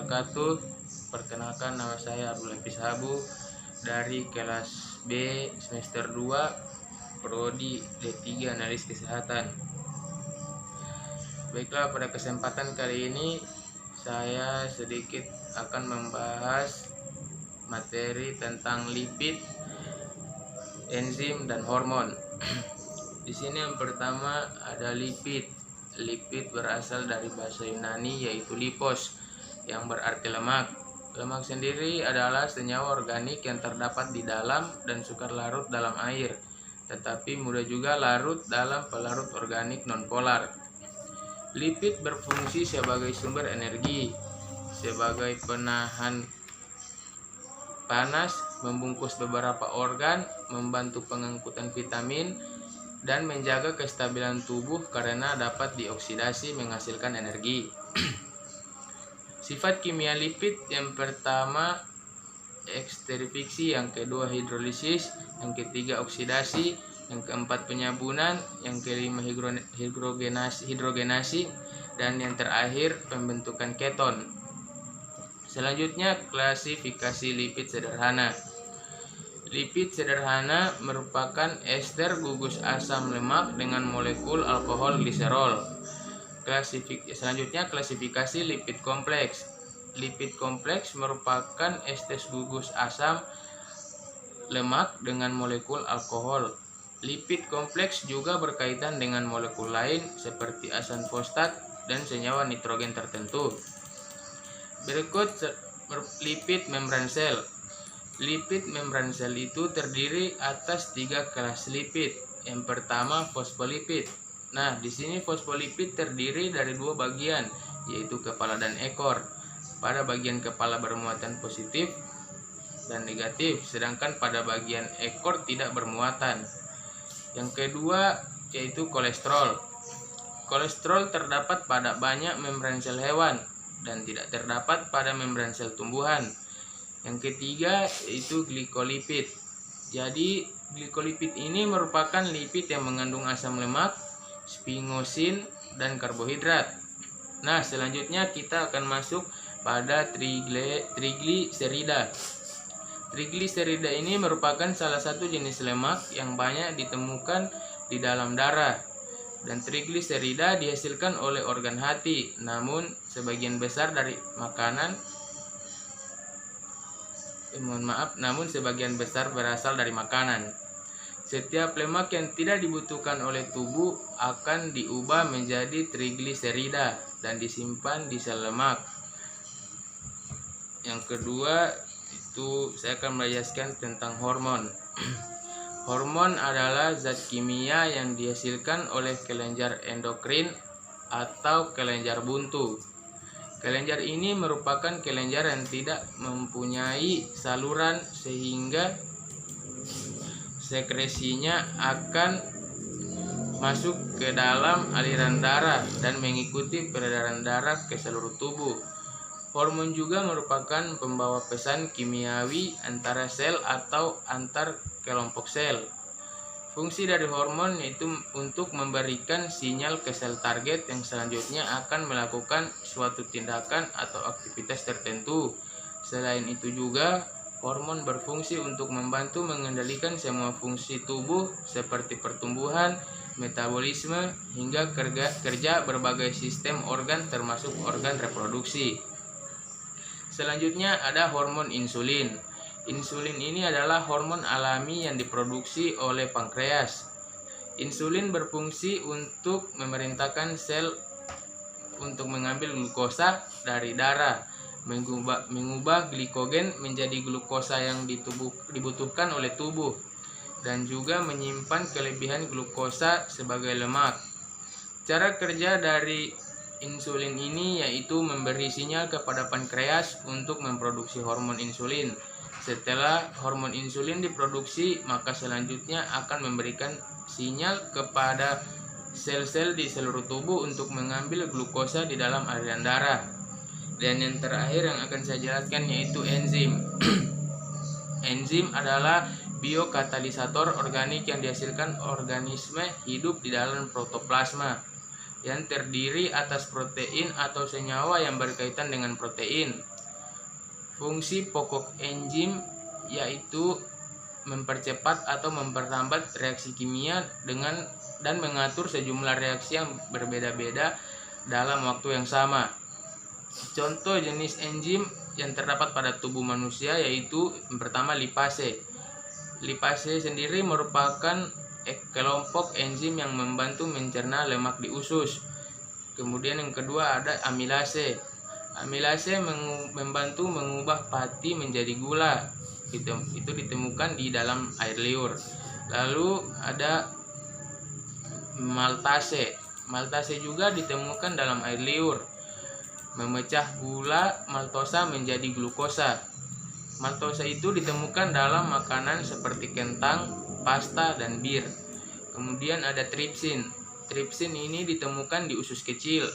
wabarakatuh. Perkenalkan, nama saya Abdul Hafiz Habu dari kelas B semester 2 Prodi D3 Analis Kesehatan. Baiklah, pada kesempatan kali ini saya sedikit akan membahas materi tentang lipid, enzim, dan hormon. Di sini yang pertama ada lipid. Lipid berasal dari bahasa Yunani yaitu lipos, yang berarti lemak. Lemak sendiri adalah senyawa organik yang terdapat di dalam dan sukar larut dalam air, tetapi mudah juga larut dalam pelarut organik nonpolar. Lipid berfungsi sebagai sumber energi, sebagai penahan panas, membungkus beberapa organ, membantu pengangkutan vitamin, dan menjaga kestabilan tubuh karena dapat dioksidasi menghasilkan energi. Sifat kimia lipid yang pertama eksterifiksi, yang kedua hidrolisis, yang ketiga oksidasi, yang keempat penyabunan, yang kelima hidrogenasi, dan yang terakhir pembentukan keton. Selanjutnya, klasifikasi lipid sederhana. Lipid sederhana merupakan ester gugus asam lemak dengan molekul alkohol gliserol. Selanjutnya, klasifikasi lipid kompleks. Lipid kompleks merupakan ester gugus asam lemak dengan molekul alkohol. Lipid kompleks juga berkaitan dengan molekul lain seperti asam fosfat dan senyawa nitrogen tertentu. Berikut lipid membran sel. Lipid membran sel itu terdiri atas 3 kelas lipid. Yang pertama, fosfolipid. Nah, di sini fosfolipid terdiri dari 2 bagian, yaitu kepala dan ekor. Pada bagian kepala bermuatan positif dan negatif, sedangkan pada bagian ekor tidak bermuatan. Yang kedua yaitu kolesterol. Kolesterol terdapat pada banyak membran sel hewan dan tidak terdapat pada membran sel tumbuhan. Yang ketiga yaitu glikolipid. Jadi glikolipid ini merupakan lipid yang mengandung asam lemak, sphingosine, dan karbohidrat. Nah, selanjutnya kita akan masuk pada trigliserida. Trigliserida ini merupakan salah satu jenis lemak yang banyak ditemukan di dalam darah. Dan trigliserida dihasilkan oleh organ hati, namun sebagian besar berasal dari makanan. Setiap lemak yang tidak dibutuhkan oleh tubuh akan diubah menjadi trigliserida dan disimpan di sel lemak. Yang kedua itu saya akan menjelaskan tentang hormon. Hormon adalah zat kimia yang dihasilkan oleh kelenjar endokrin atau kelenjar buntu. Kelenjar ini merupakan kelenjar yang tidak mempunyai saluran sehingga sekresinya akan masuk ke dalam aliran darah dan mengikuti peredaran darah ke seluruh tubuh. Hormon juga merupakan pembawa pesan kimiawi antara sel atau antar kelompok sel. Fungsi dari hormon yaitu untuk memberikan sinyal ke sel target yang selanjutnya akan melakukan suatu tindakan atau aktivitas tertentu. Selain itu juga, hormon berfungsi untuk membantu mengendalikan semua fungsi tubuh seperti pertumbuhan, metabolisme, hingga kerja berbagai sistem organ termasuk organ reproduksi. Selanjutnya ada hormon insulin. Insulin ini adalah hormon alami yang diproduksi oleh pankreas. Insulin berfungsi untuk memerintahkan sel untuk mengambil glukosa dari darah, mengubah glikogen menjadi glukosa yang dibutuhkan oleh tubuh, dan juga menyimpan kelebihan glukosa sebagai lemak. Cara kerja dari insulin ini yaitu memberi sinyal kepada pankreas untuk memproduksi hormon insulin. Setelah hormon insulin diproduksi, maka selanjutnya akan memberikan sinyal kepada sel-sel di seluruh tubuh untuk mengambil glukosa di dalam aliran darah. Dan yang terakhir yang akan saya jelaskan yaitu enzim. Enzim adalah biokatalisator organik yang dihasilkan organisme hidup di dalam protoplasma, yang terdiri atas protein atau senyawa yang berkaitan dengan protein. Fungsi pokok enzim yaitu mempercepat atau memperlambat reaksi kimia dan mengatur sejumlah reaksi yang berbeda-beda dalam waktu yang sama. Contoh jenis enzim yang terdapat pada tubuh manusia yaitu yang pertama lipase. Lipase sendiri merupakan kelompok enzim yang membantu mencerna lemak di usus. Kemudian yang kedua ada amilase. Amilase membantu mengubah pati menjadi gula. Itu ditemukan di dalam air liur. Lalu ada maltase. Maltase juga ditemukan dalam air liur. Memecah gula maltosa menjadi glukosa. Maltosa itu ditemukan dalam makanan seperti kentang, pasta, dan bir. Kemudian ada tripsin. Tripsin ini ditemukan di usus kecil.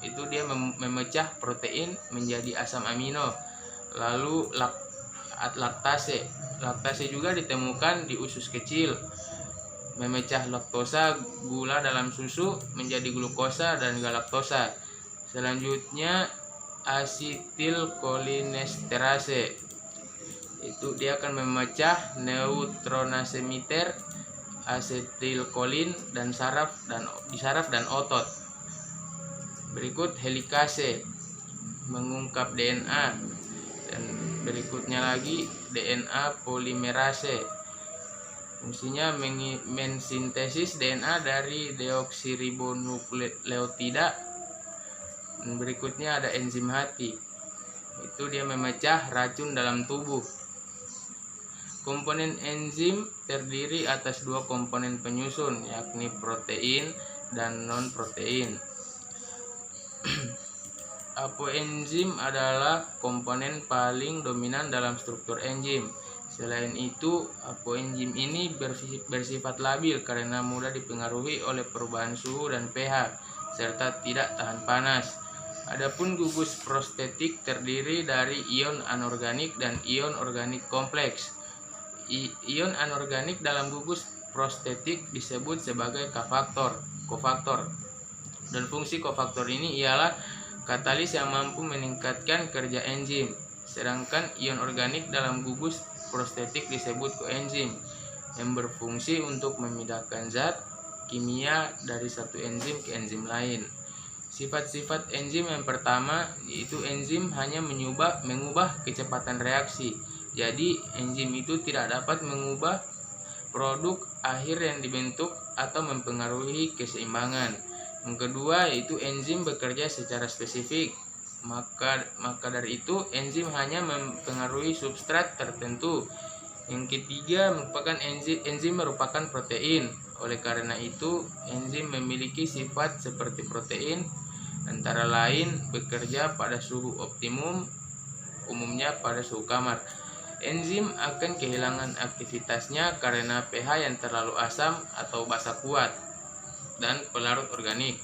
Itu dia memecah protein menjadi asam amino. Lalu laktase. Laktase juga ditemukan di usus kecil. Memecah laktosa, gula dalam susu, menjadi glukosa dan galaktosa. Selanjutnya asetilkolinesterase. Itu dia akan memecah neutronase-miter, asetilkolin dan saraf dan otot. Berikut helikase, mengungkap DNA, dan berikutnya lagi DNA polimerase. Fungsinya mensintesis DNA dari deoksiribonukleotida. Dan berikutnya ada enzim hati. Itu dia memecah racun dalam tubuh. Komponen enzim terdiri atas dua komponen penyusun, yakni protein dan non-protein. Apoenzim adalah komponen paling dominan dalam struktur enzim. Selain itu, apoenzim ini bersifat labil karena mudah dipengaruhi oleh perubahan suhu dan pH, serta tidak tahan panas. Adapun gugus prostetik terdiri dari ion anorganik dan ion organik kompleks. Ion anorganik dalam gugus prostetik disebut sebagai kofaktor. Dan fungsi kofaktor ini ialah katalis yang mampu meningkatkan kerja enzim. Sedangkan ion organik dalam gugus prostetik disebut koenzim yang berfungsi untuk memindahkan zat kimia dari satu enzim ke enzim lain. Sifat-sifat enzim yang pertama yaitu enzim hanya mengubah kecepatan reaksi. Jadi enzim itu tidak dapat mengubah produk akhir yang dibentuk atau mempengaruhi keseimbangan. Yang kedua yaitu enzim bekerja secara spesifik. Maka dari itu enzim hanya mempengaruhi substrat tertentu. Yang ketiga merupakan enzim merupakan protein. Oleh karena itu enzim memiliki sifat seperti protein, antara lain bekerja pada suhu optimum, umumnya pada suhu kamar. Enzim akan kehilangan aktivitasnya karena pH yang terlalu asam atau basa kuat dan pelarut organik.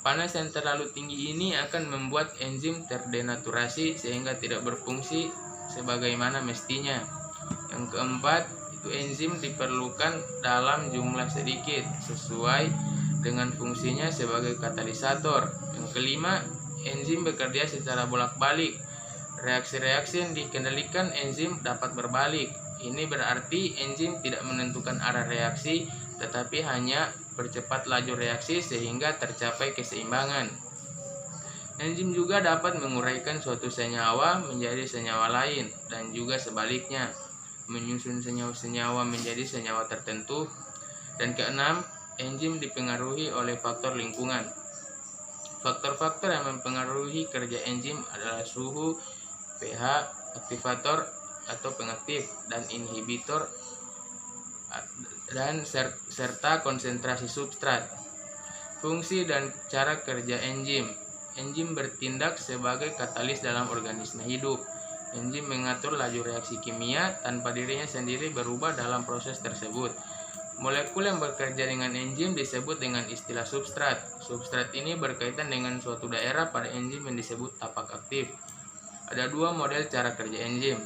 Panas yang terlalu tinggi ini akan membuat enzim terdenaturasi sehingga tidak berfungsi sebagaimana mestinya. Yang keempat, itu enzim diperlukan dalam jumlah sedikit sesuai dengan fungsinya sebagai katalisator. Yang kelima, enzim bekerja secara bolak-balik. Reaksi-reaksi yang dikendalikan enzim dapat berbalik. Ini berarti enzim tidak menentukan arah reaksi, tetapi hanya percepat laju reaksi sehingga tercapai keseimbangan. Enzim juga dapat menguraikan suatu senyawa menjadi senyawa lain dan juga sebaliknya, menyusun senyawa-senyawa menjadi senyawa tertentu. Dan keenam, enzim dipengaruhi oleh faktor lingkungan. Faktor-faktor yang mempengaruhi kerja enzim adalah suhu, pH, aktivator atau pengaktif, dan inhibitor, dan serta konsentrasi substrat. Fungsi dan cara kerja enzim. Enzim bertindak sebagai katalis dalam organisme hidup. Enzim mengatur laju reaksi kimia tanpa dirinya sendiri berubah dalam proses tersebut. Molekul yang bekerja dengan enzim disebut dengan istilah substrat. Substrat ini berkaitan dengan suatu daerah pada enzim yang disebut tapak aktif. Ada dua model cara kerja enzim.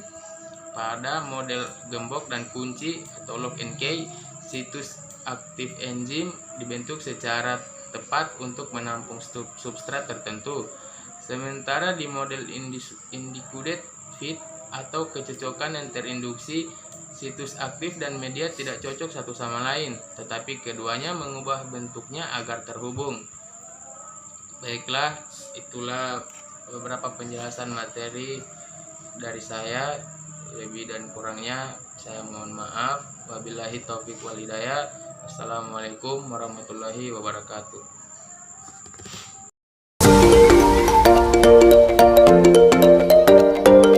Pada model gembok dan kunci atau lock and key, situs aktif enzim dibentuk secara tepat untuk menampung substrat tertentu. Sementara di model indicated fit atau kecocokan yang terinduksi. Situs aktif dan media tidak cocok satu sama lain, tetapi keduanya mengubah bentuknya agar terhubung. Baiklah, itulah beberapa penjelasan materi dari saya. Lebih dan kurangnya saya mohon maaf. Wabillahi taufiq wal hidayah. Assalamualaikum warahmatullahi wabarakatuh.